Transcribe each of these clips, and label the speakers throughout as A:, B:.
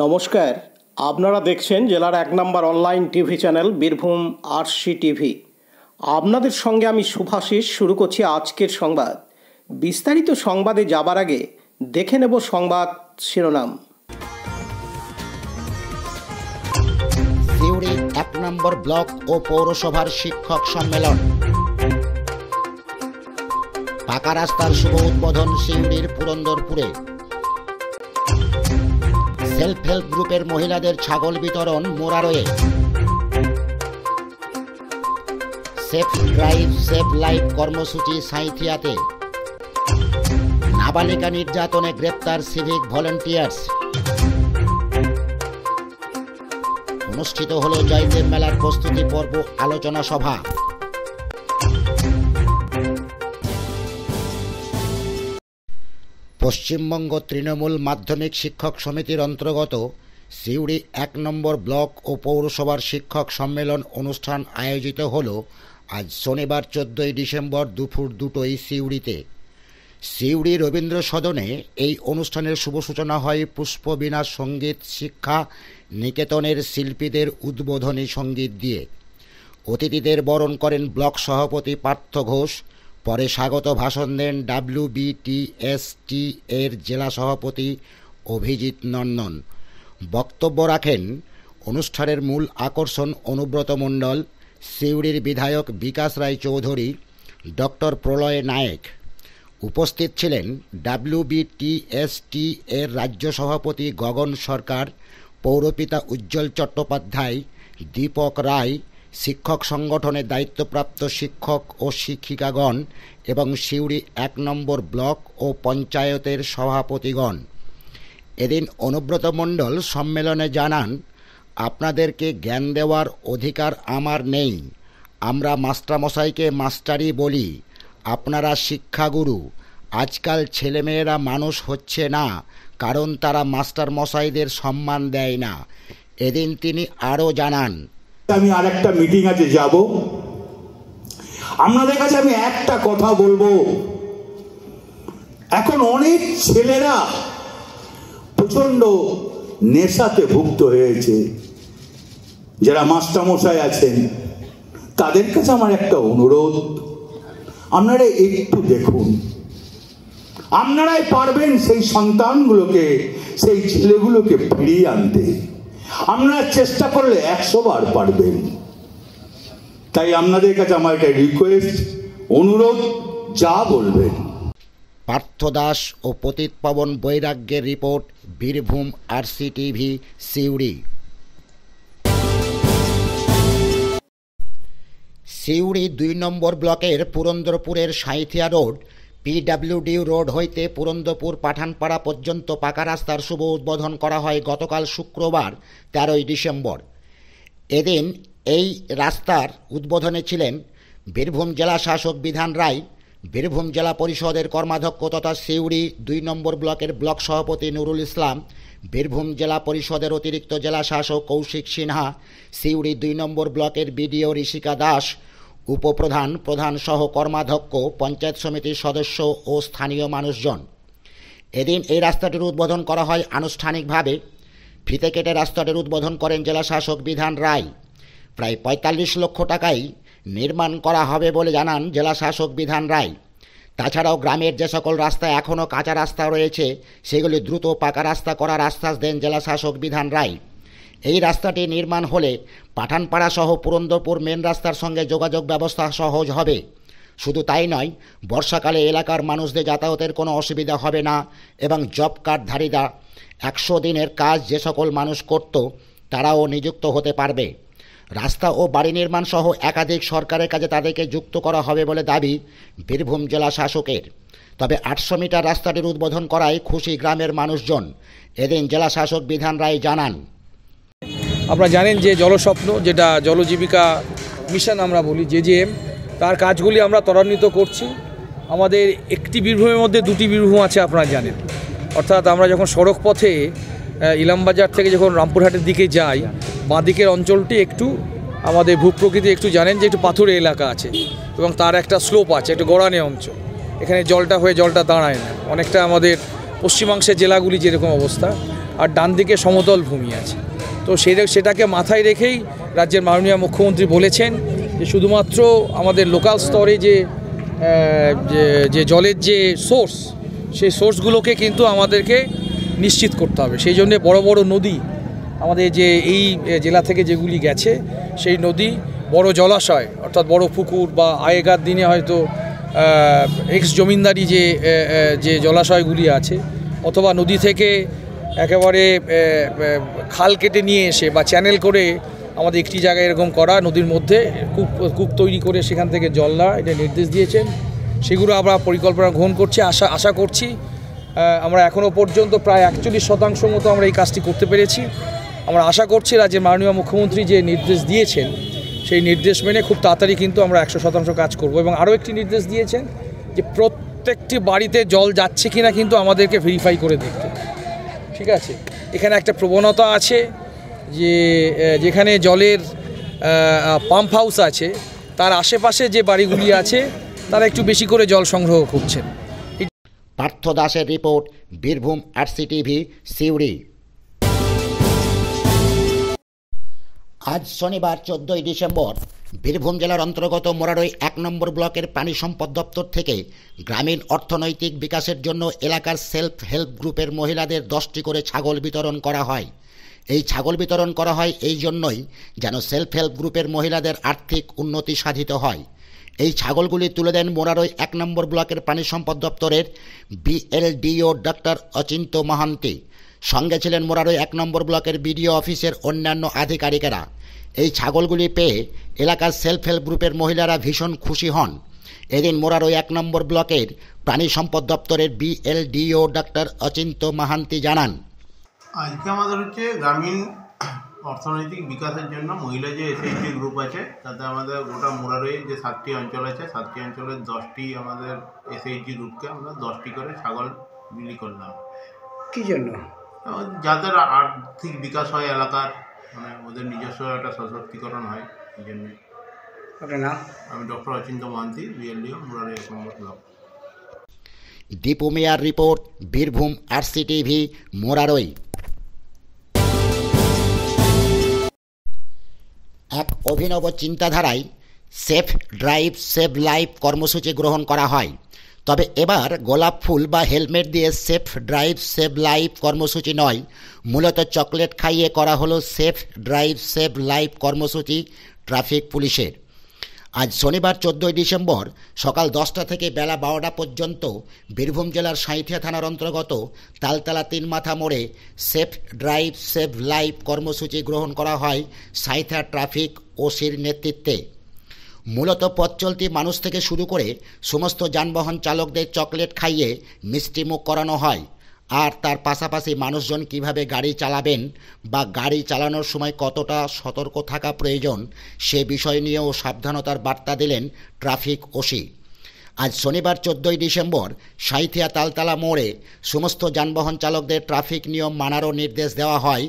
A: নমস্কার, আপনারা দেখছেন জেলার 1 নম্বর online TV channel Birbhum RC TV. আপনাদের সঙ্গে আমি শুভাশিস। শুরু করছি আজকের সংবাদ। বিস্তারিত সংবাদে যাবার আগে দেখে নেব সংবাদ শিরোনাম।
B: সিউড়ি 1 নম্বর ব্লক ও পৌরসভার শিক্ষক সম্মেলন। পাকা রাস্তার শুভ উদ্বোধন সিউড়ির পুরন্দরপুরে। সেলফ হেল্প গ্রুপের মহিলাদের ছাগল বিতরণ মোরারয়ে। সেফ ড্রাইভ সেভ লাইফ কর্মসূচি সাঁইথিয়াতে। নাবালিকা নির্যাতনে গ্রেপ্তার সিভিক ভলেন্টিয়ার্স। অনুষ্ঠিত হল জয়দেব মেলার প্রস্তুতি পর্ব আলোচনা সভা। পশ্চিমবঙ্গ তৃণমূল মাধ্যমিক শিক্ষক সমিতির অন্তর্গত সিউড়ি 1 নম্বর ব্লক ও পৌরসভার শিক্ষক সম্মেলন অনুষ্ঠান আয়োজিত হল আজ শনিবার 14 ডিসেম্বর দুপুর 2টোয় সিউড়িতে। সিউড়ি রবীন্দ্র সদনে এই অনুষ্ঠানের শুভ সূচনা হয় পুষ্পবীণা সঙ্গীত শিক্ষা নিকেতনের শিল্পীদের উদ্বোধনী সঙ্গীত দিয়ে। অতিথিদের বরণ করেন ব্লক সভাপতি পার্থ ঘোষ। পরে স্বাগত ভাষণ দেন WBTST এর জেলা সভাপতি অভিজিৎ নন্দন। বক্তব্য রাখেন অনুষ্ঠানের মূল আকর্ষণ অনুব্রত মণ্ডল, সিউড়ির বিধায়ক বিকাশ রায় চৌধুরী, ডক্টর প্রলয় নায়েক। উপস্থিত ছিলেন WBTST এর রাজ্য সভাপতি গগন সরকার, পৌরপিতা উজ্জ্বল চট্টোপাধ্যায়, দীপক রায়, শিক্ষক সংগঠনের দায়িত্বপ্রাপ্ত শিক্ষক ও শিক্ষিকাগণ এবং সিউড়ি 1 নম্বর ব্লক ও পঞ্চায়েতের সভাপতিগণ। এদিন অনুব্রত মণ্ডল সম্মেলনে জানান, আপনাদেরকে জ্ঞান দেওয়ার অধিকার আমার নেই। আমরা মাস্টারমশাইকে মাস্টারই বলি, আপনারা শিক্ষাগুরু। আজকাল ছেলেমেয়েরা মানুষ হচ্ছে না, কারণ তারা মাস্টারমশাইদের সম্মান দেয় না। এদিন তিনি আরও জানান,
C: আমি আরেকটা মিটিং আছে যাব। আপনাদের কাছে আমি একটা কথা বলবো, এখন অনেক ছেলেরা প্রচন্ড নেশাতে ভুক্ত হয়েছে। যারা মাস্টারমশাই আছেন তাদের কাছে আমার একটা অনুরোধ, আপনারা একটু দেখুন, আপনারাই পারবেন সেই সন্তানগুলোকে, সেই ছেলেগুলোকে ফিরিয়ে আনতে। আপনারা চেষ্টা করলে 100 বার পারবেন। তাই আপনাদের কাছে আমার একটা রিকোয়েস্ট, অনুরোধ, যা বলবেন।
B: পার্থ দাস ও পতিত পাবন বৈরাগ্যের report, Birbhum RC TV, Suri. Suri 2 number ব্লকের পুরন্দরপুরের সাঁইথিয়া রোড PWD রোড হইতে পুরন্দরপুর পাঠানপাড়া পর্যন্ত পাকা রাস্তার শুভ উদ্বোধন করা হয় গতকাল শুক্রবার 13 ডিসেম্বর। এদিন এই রাস্তার উদ্বোধনে ছিলেন বীরভূম জেলা শাসক বিধান রায়, বীরভূম জেলা পরিষদের কর্মাধ্যক্ষ তথা সিউড়ি 2 নম্বর ব্লকের ব্লক সভাপতি নুরুল ইসলাম, বীরভূম জেলা পরিষদের অতিরিক্ত জেলা শাসক কৌশিক সিনহা, সিউড়ি 2 নম্বর ব্লকের BDO ঋষিকা দাস, উপপ্রধান, প্রধান সহ কর্মাধ্যক্ষ, পঞ্চায়েত সমিতির সদস্য ও স্থানীয় মানুষজন। এদিন এই রাস্তাটির উদ্বোধন করা হয় আনুষ্ঠানিকভাবে। ফিতে কেটে রাস্তাটির উদ্বোধন করেন জেলা শাসক বিধান রায়। প্রায় 45 লক্ষ টাকায় নির্মাণ করা হবে বলে জানান জেলা শাসক বিধান রায়। তাছাড়াও গ্রামের যে সকল রাস্তা এখনও কাঁচা রাস্তা রয়েছে সেগুলি দ্রুত পাকা রাস্তা করার আশ্বাস দেন জেলা শাসক বিধান রায়। এই রাস্তাটি নির্মাণ হলে পাঠানপাড়া সহ পুরন্দরপুর মেন রাস্তার সঙ্গে যোগাযোগ ব্যবস্থা সহজ হবে। শুধু তাই নয়, বর্ষাকালে এলাকার মানুষদের যাতায়াতের কোনো অসুবিধা হবে না এবং জব কার্ডধারীরা 100 দিনের কাজ যে সকল মানুষ করত তারাও নিযুক্ত হতে পারবে। রাস্তা ও বাড়ি নির্মাণ সহ একাধিক সরকারের কাজে তাদেরকে যুক্ত করা হবে বলে দাবি বীরভূম জেলা শাসকের। তবে 800 মিটার রাস্তাটির উদ্বোধন করায় খুশি গ্রামের মানুষজন। এদিন জেলা শাসক বিধান রায় জানান,
D: আপনারা জানেন যে জলস্বপ্ন, যেটা জলজীবিকা মিশন আমরা বলি, JJM, তার কাজগুলি আমরা ত্বরান্বিত করছি। আমাদের একটি বীরভূমের মধ্যে 2টি বীরভূম আছে আপনারা জানেন। অর্থাৎ আমরা যখন সড়ক পথে ইলামবাজার থেকে যখন রামপুরহাটের দিকে যাই, বাঁদিকের অঞ্চলটি একটু আমাদের ভূপ্রকৃতি একটু জানেন যে একটু পাথুরে এলাকা আছে এবং তার একটা স্লোপ আছে, একটু গড়ানে অঞ্চল। এখানে জলটা দাঁড়ায় না, অনেকটা আমাদের পশ্চিমাংশের জেলাগুলি যেরকম অবস্থা, আর ডান দিকে সমতল ভূমি আছে। তো সেটাকে মাথায় রেখেই রাজ্যের মাননীয় মুখ্যমন্ত্রী বলেছেন যে শুধুমাত্র আমাদের লোকাল স্তরে যে জলের যে সোর্স, সেই সোর্সগুলোকে কিন্তু আমাদেরকে নিশ্চিত করতে হবে। সেই জন্যে বড় বড় নদী আমাদের যে এই জেলা থেকে যেগুলি গেছে, সেই নদী, বড় জলাশয় অর্থাৎ বড় পুকুর বা আগেকার দিনে হয়তো এক্স জমিনদারি যে জলাশয়গুলি আছে, অথবা নদী থেকে একেবারে খাল কেটে নিয়ে এসে বা চ্যানেল করে আমাদের একটি জায়গায় এরকম করা, নদীর মধ্যে কূপ তৈরি করে সেখান থেকে জল না, এটা নির্দেশ দিয়েছেন। সেগুলো আমরা পরিকল্পনা গ্রহণ করছি, আশা করছি। আমরা এখনও পর্যন্ত প্রায় 41% মতো আমরা এই কাজটি করতে পেরেছি। আমরা আশা করছি রাজ্যের মাননীয় মুখ্যমন্ত্রী যে নির্দেশ দিয়েছেন, সেই নির্দেশ মেনে খুব তাড়াতাড়ি কিন্তু আমরা 100% কাজ করব। এবং আরও একটি নির্দেশ দিয়েছেন যে প্রত্যেকটি বাড়িতে জল যাচ্ছে কিনা কিন্তু আমাদেরকে ভেরিফাই করে দেখতে। ঠিক আছে, এখানে একটা প্রবণতা আছে যে যেখানে জলের পাম্প হাউস আছে, তার আশেপাশে যে বাড়িগুলি আছে তারা একটু বেশি করে জল সংগ্রহ করছেন।
B: পার্থ দাসের রিপোর্ট, বীরভূম আরসিটিভি, সিউড়ি। আজ শনিবার 14 ডিসেম্বর বীরভূম জেলার অন্তর্গত মোরারই 1 নম্বর ব্লকের পানি সম্পদ দপ্তর থেকে গ্রামীণ অর্থনৈতিক বিকাশের জন্য এলাকার সেলফ হেল্প গ্রুপের মহিলাদের 10টি করে ছাগল বিতরণ করা হয়। এই ছাগল বিতরণ করা হয় এই জন্যই যেন সেলফ হেল্প গ্রুপের মহিলাদের আর্থিক উন্নতি সাধিত হয়। এই ছাগলগুলি তুলে দেন মোরারই 1 নম্বর ব্লকের পানি সম্পদ দপ্তরের বিএলডিও ডক্টর অচিন্ত মহান্তি। সঙ্গে ছিলেন মোরারই 1 নম্বর ব্লকের বিডিও অফিসের অন্যান্য আধিকারিকেরা। এই ছাগলগুলি পেয়ে এলাকার সেলফ হেল্প গ্রুপের মহিলারা ভীষণ খুশি হন। এদিন মোরারই 1 নম্বর ব্লকের প্রাণী সম্পদ দপ্তরের বিএলডিও ডক্টর অচিন্ত মহান্তি জানান,
E: আজকে আমাদের হচ্ছে গ্রামীণ অর্থনৈতিক বিকাশের জন্য মহিলা যে এসএইচজি গ্রুপ আছে, তাতে আমাদের গোটা মোরারই যে 7টি অঞ্চল আছে, 7টি অঞ্চলের 10টি আমাদের এসএইচজি গ্রুপকে আমরা 10টি করে ছাগল বিলি করলাম।
F: কী জন্য?
E: যাদের আর্থিক বিকাশ হয় এলাকার, মানে ওদের নিজস্ব একটা সশক্তিকরণ হয়, এই জন্যে।
F: আপনার নাম?
E: আমি ডক্টর অচিন্ত মহান্তি, বিএলডিও, মোরারই 1 নম্বর ব্লক।
B: দীপু মিয়ার রিপোর্ট, বীরভূম আরসিটিভি, মোরারই। এক অভিনব চিন্তাধারায় সেফ ড্রাইভ সেভ লাইফ কর্মসূচি গ্রহণ করা হয়। তবে এবার গোলাপ ফুল বা হেলমেট দিয়ে সেফ ড্রাইভ সেভ লাইফ কর্মসূচি নয়, মূলত চকলেট খাইয়ে করা হলো সেফ ড্রাইভ সেভ লাইফ কর্মসূচি ট্রাফিক পুলিশের। আজ শনিবার 14 ডিসেম্বর সকাল 10টা থেকে বেলা 12টা পর্যন্ত বীরভূম জেলার সাঁইথিয়া থানার অন্তর্গত তালতলা 3 মাথা মোড়ে সেফ ড্রাইভ সেভ লাইফ কর্মসূচি গ্রহণ করা হয় সাঁইথিয়া ট্রাফিক ওসির নেতৃত্বে। মূলত পথ চলতি মানুষ থেকে শুরু করে সমস্ত যানবাহন চালকদের চকলেট খাইয়ে মিষ্টিমুখ করানো হয়। আর তার পাশাপাশি মানুষজন কিভাবে গাড়ি চালাবেন বা গাড়ি চালানোর সময় কতটা সতর্ক থাকা প্রয়োজন সে বিষয় নিয়েও সাবধানতার বার্তা দিলেন ট্রাফিক ওসি। আজ শনিবার 14 ডিসেম্বর সাঁইথিয়া তালতলা মোড়ে সমস্ত যানবাহন চালকদের ট্রাফিক নিয়ম মানারও নির্দেশ দেওয়া হয়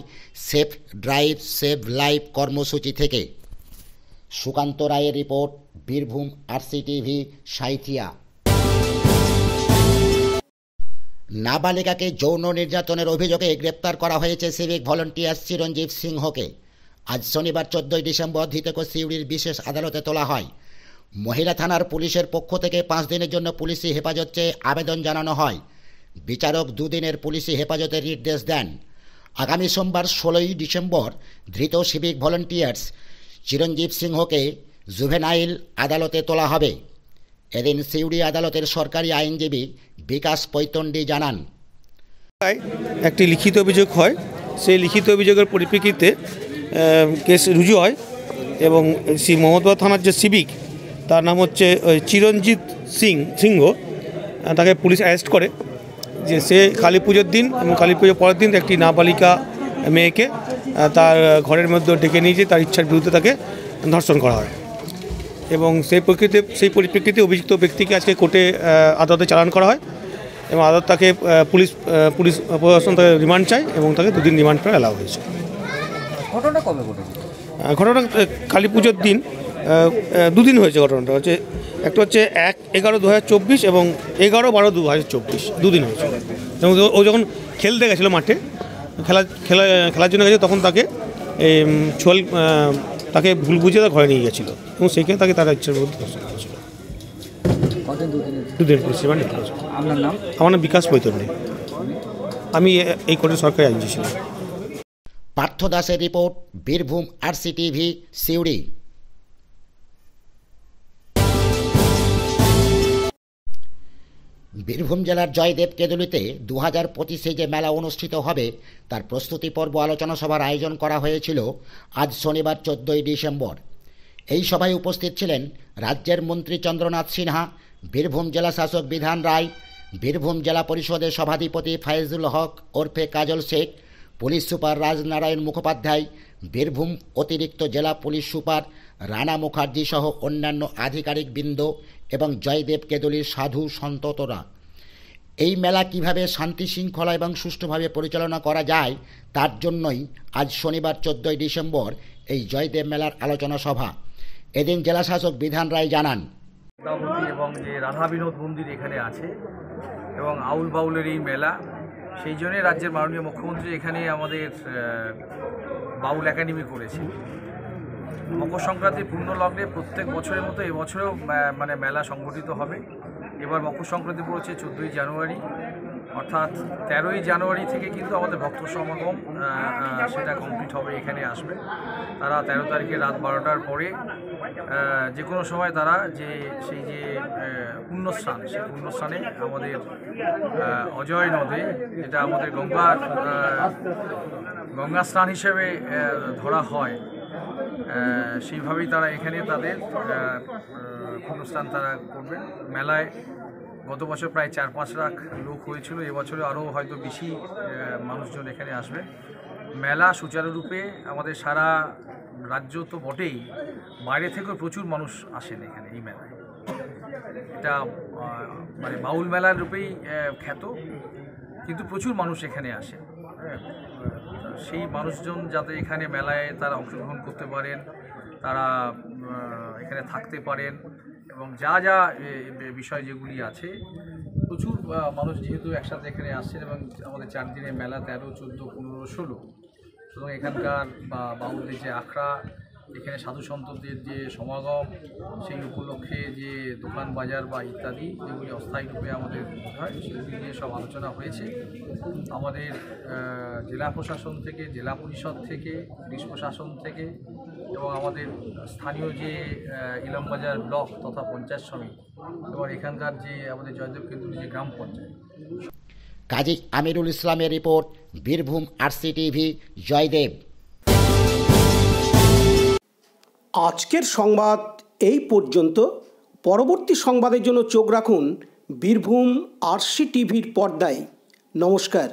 B: সেফ ড্রাইভ সেভ লাইফ কর্মসূচি থেকে। সুকান্ত রায়ের রিপোর্ট, বীরভূম আরসিটিভি, সাঁইথিয়া। নাবালিকাকে যৌন নির্যাতনের অভিযোগে গ্রেপ্তার করা হয়েছে সিভিক ভলান্টিয়ার চিরঞ্জীব সিংহকে। আজ শনিবার 14 ডিসেম্বর ধৃতকে সিউড়ির বিশেষ আদালতে তোলা হয়। মহিলা থানার পুলিশের পক্ষ থেকে 5 দিনের জন্য পুলিশি হেফাজত চেয়ে আবেদন জানানো হয়। বিচারক 2 দিনের পুলিশি হেফাজতের নির্দেশ দেন। আগামী সোমবার 16 ডিসেম্বর ধৃত সিভিক ভলান্টিয়ার্স চিরঞ্জীব সিংহকে জুভেনাইল আদালতে তোলা হবে। এদিন সিউড়ি আদালতের সরকারি আইনজীবী বিকাশ পৈতন্ডি জানান,
G: একটি লিখিত অভিযোগ হয়, সেই লিখিত অভিযোগের পরিপ্রেক্ষিতে কেস রুজু হয় এবং মোহাম্মদবাজার থানার যে সিভিক, তার নাম হচ্ছে চিরঞ্জিত সিংহ, তাকে পুলিশ অ্যারেস্ট করে যে সে কালী পুজোর দিন এবং কালী পুজোর পরের দিন একটি নাবালিকা মেয়েকে তার ঘরের মধ্যে ডেকে নিয়ে যেয়ে তার ইচ্ছার বিরুদ্ধে তাকে ধর্ষণ করা হয় এবং সেই পরিপ্রেক্ষিতে অভিযুক্ত ব্যক্তিকে আজকে কোর্টে আদালতে চালান করা হয় এবং আদালত তাকে পুলিশ প্রশাসন তাকে রিমান্ড চায় এবং তাকে 2 দিন রিমান্ড করে এলাও হয়েছে।
F: ঘটনা কবে ঘটেছে?
G: ঘটনা কালী পুজোর দিন 2 দিন হয়েছে। ঘটনাটা হচ্ছে একটা হচ্ছে 1/11/2024 এবং 11/12/2024, 2 দিন হয়েছে। এবং ও যখন খেলতে গেছিলো মাঠে, খেলার জন্য গেছে, তখন তাকে তাকে ভুল বুঝে তার ঘরে নিয়ে গেছিলো এবং সেখানে তারা ইচ্ছার মধ্যে ধর্ষণ করেছিল। দুদিন পুলিশ রিমান্ডে করেছে।
F: আপনার নাম?
G: আমার নাম বিকাশ বৈতরণী, আমি এই কোর্টের সরকারি আইনজীবী ছিলাম।
B: পার্থ দাসের রিপোর্ট, বীরভূম RCTV, সিউড়ি। বীরভূম জেলার জয়দেব কেঁদুলিতে 2025-এ যে মেলা অনুষ্ঠিত হবে তার প্রস্তুতি পর্ব আলোচনা সভার আয়োজন করা হয়েছিল আজ শনিবার 14ই ডিসেম্বর। এই সভায় উপস্থিত ছিলেন রাজ্যের মন্ত্রী চন্দ্রনাথ সিনহা, বীরভূম জেলা শাসক বিধান রায়, বীরভূম জেলা পরিষদের সভাধিপতি ফাইজুল হক ওরফে কাজল শেখ, পুলিশ সুপার রাজনারায়ণ মুখোপাধ্যায়, বীরভূম অতিরিক্ত জেলা পুলিশ সুপার রানা মুখার্জি সহ অন্যান্য আধিকারিকবৃন্দ এবং জয়দেব কেঁদুলির সাধু সন্ততরা। এই মেলা কিভাবে শান্তি শৃঙ্খলা এবং সুষ্ঠুভাবে পরিচালনা করা যায় তার জন্যই আজ শনিবার 14ই ডিসেম্বর এই জয়দেব মেলার আলোচনা সভা। এদিন জেলাশাসক বিধান রায় জানান,
D: এবং যে রাধা বিনোদ মন্দির এখানে আছে এবং আউল বাউলের এই মেলা, সেই জন্যই রাজ্যের মাননীয় মুখ্যমন্ত্রী এখানে আমাদের বাউল একাডেমি করেছে। মকর সংক্রান্তির পূর্ণ লগ্নে প্রত্যেক বছরের মতো এবছরেও মানে মেলা সংগঠিত হবে। এবার মকর সংক্রান্তি পড়েছে 14ই জানুয়ারি, অর্থাৎ 13ই জানুয়ারি থেকে কিন্তু আমাদের ভক্ত সমাগম সেটা কমপ্লিট হবে, এখানে আসবে তারা 13 তারিখে রাত 12টার পরে যে কোনো সময় তারা সেই যে পুণ্যস্থান, সেই পুণ্যস্থানে আমাদের অজয় নদে, যেটা আমাদের গঙ্গা স্নান হিসেবে ধরা হয়, সেইভাবেই তারা এখানে তাদের পুণ্যস্থান তারা করবেন। মেলায় গত বছর প্রায় 4-5 লাখ লোক হয়েছিল, এবছরে আরও হয়তো বেশি মানুষজন এখানে আসবে। মেলা সুচারুরূপে আমাদের সারা রাজ্য তো বটেই, বাইরে থেকেও প্রচুর মানুষ আসেন এখানে এই মেলায়। এটা মানে বাউল মেলার রূপেই খ্যাত, কিন্তু প্রচুর মানুষ এখানে আসে। সেই মানুষজন যাতে এখানে মেলায় তারা অংশগ্রহণ করতে পারেন, তারা এখানে থাকতে পারেন এবং যা যা বিষয় যেগুলি আছে, প্রচুর মানুষ যেহেতু একসাথে এখানে আসছেন এবং আমাদের 4 দিনের মেলা 13, 14, 15, 16, সুতরাং এখানকার বাউলদের যে আখড়া, এখানে সাধু সন্তদের যে সমাগম, সেই উপলক্ষে যে দোকান বাজার বা ইত্যাদি যেগুলি অস্থায়ী রূপে আমাদের হয়, সেগুলি নিয়ে সব আলোচনা হয়েছে। আমাদের জেলা প্রশাসন থেকে, জেলা পরিষদ থেকে, পুলিশ প্রশাসন থেকে এবং আমাদের স্থানীয় যে ইলামবাজার ব্লক তথা পঞ্চায়েত সমিতি এবং এখানকার যে আমাদের জয়দেব কেঁদুলি যে গ্রাম পঞ্চায়েত।
B: কাজী আমিরুল ইসলামের রিপোর্ট, বীরভূম RCTV, জয়দেব।
A: আজকের সংবাদ এই পর্যন্ত। পরবর্তী সংবাদের জন্য চোখ রাখুন বীরভূম RCTVর পর্দায়। নমস্কার।